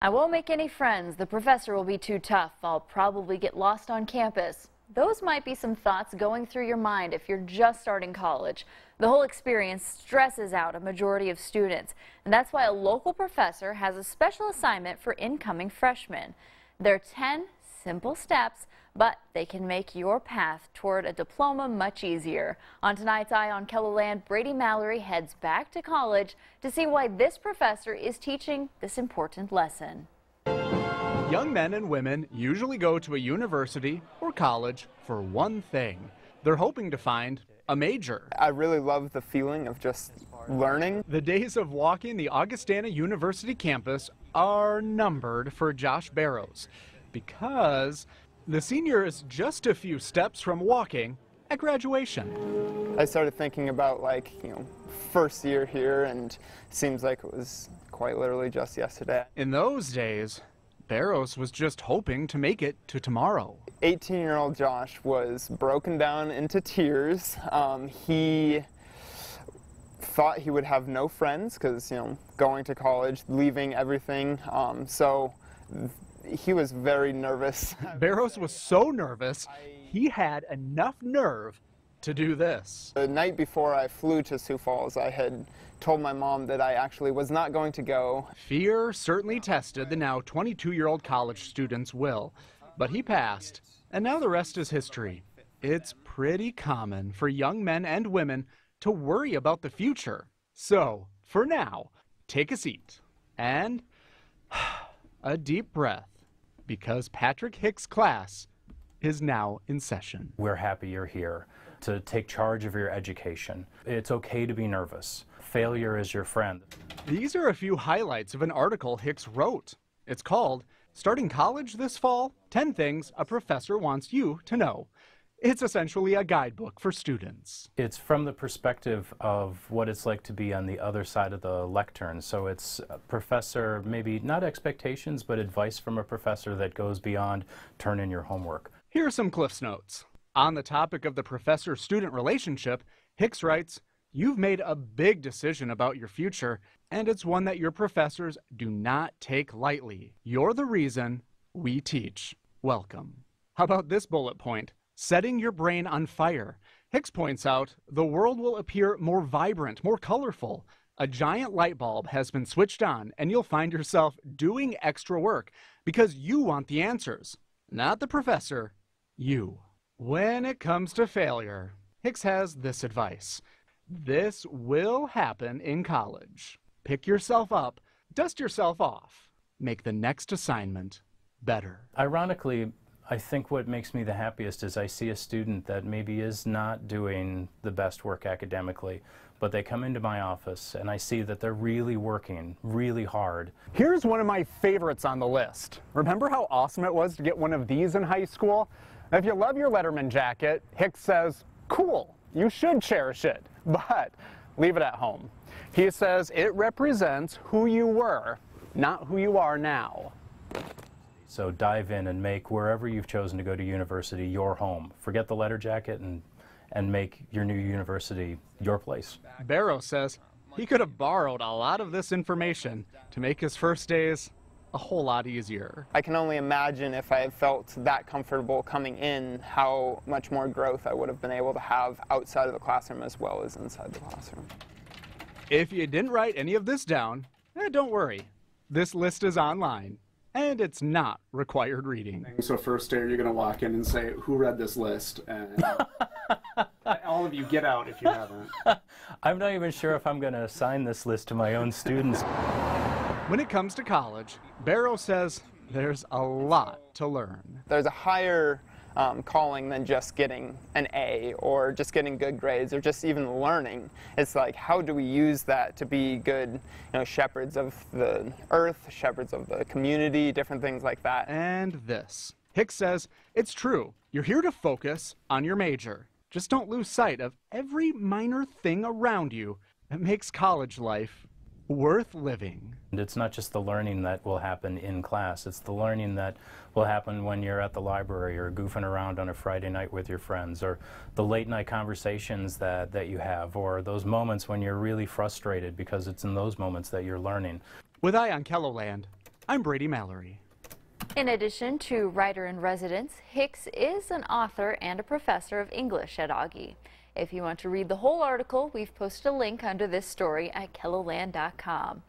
I won't make any friends. The professor will be too tough. I'll probably get lost on campus. Those might be some thoughts going through your mind if you're just starting college. The whole experience stresses out a majority of students, and that's why a local professor has a special assignment for incoming freshmen. There are 10 simple steps, but they can make your path toward a diploma much easier. On tonight's Eye on KELOLAND, Brady Mallory heads back to college to see why this professor is teaching this important lesson. Young men and women usually go to a university or college for one thing. They're hoping to find a major. I really love the feeling of just learning. The days of walking the Augustana University campus are numbered for Josh Barrows because the senior is just a few steps from walking at graduation. I started thinking about first year here, and it seems like it was quite literally just yesterday. In those days, Barrows was just hoping to make it to tomorrow. 18-year-old Josh was broken down into tears. He thought he would have no friends because, going to college, leaving everything. So he was very nervous. Barrows was so nervous, he had enough nerve to do this. The night before I flew to Sioux Falls, I had told my mom that I actually was not going to go. Fear certainly tested the now 22-year-old college student's will, but he passed, and now the rest is history. It's pretty common for young men and women to worry about the future. So, for now, take a seat and a deep breath, because Patrick Hicks' class is now in session. We're happy you're here to take charge of your education. It's okay to be nervous. Failure is your friend. These are a few highlights of an article Hicks wrote. It's called Starting College This Fall, 10 Things a Professor Wants You to Know. It's essentially a guidebook for students. It's from the perspective of what it's like to be on the other side of the lectern. So it's a professor, maybe not expectations, but advice from a professor that goes beyond turn in your homework. Here are some Cliff's Notes. On the topic of the professor-student relationship, Hicks writes, "You've made a big decision about your future, and it's one that your professors do not take lightly. You're the reason we teach. Welcome." How about this bullet point? Setting your brain on fire. Hicks points out the world will appear more vibrant, more colorful. A giant light bulb has been switched on, and you'll find yourself doing extra work because you want the answers. Not the professor, you. When it comes to failure, Hicks has this advice. This will happen in college. Pick yourself up, dust yourself off, make the next assignment better. Ironically, I think what makes me the happiest is I see a student that maybe is not doing the best work academically, but they come into my office and I see that they're really working really hard. Here's one of my favorites on the list. Remember how awesome it was to get one of these in high school? If you love your Letterman jacket, Hicks says, cool, you should cherish it, but leave it at home. He says it represents who you were, not who you are now. So dive in and make wherever you've chosen to go to university your home. Forget the letter jacket and make your new university your place. Barrows says he could have borrowed a lot of this information to make his first days a whole lot easier. I can only imagine if I had felt that comfortable coming in, how much more growth I would have been able to have outside of the classroom as well as inside the classroom. If you didn't write any of this down, don't worry. This list is online, and it's not required reading. So first day, you're going to walk in and say, who read this list? And all of you get out if you haven't. I'm not even sure if I'm going to assign this list to my own students. When it comes to college, Barrows says there's a lot to learn. There's a higher calling than just getting an A or just getting good grades or just even learning. It's like, how do we use that to be good, shepherds of the earth, shepherds of the community, different things like that. And this. Hicks says it's true. You're here to focus on your major. Just don't lose sight of every minor thing around you that makes college life worth living. And it's not just the learning that will happen in class, it's the learning that will happen when you're at the library or goofing around on a Friday night with your friends, or the late night conversations that you have, or those moments when you're really frustrated, because it's in those moments that you're learning. With Eye on KELOLAND, I'm Brady Mallory. In addition to writer-in-residence, Hicks is an author and a professor of English at Augie. If you want to read the whole article, we've posted a link under this story at KELOLAND.com.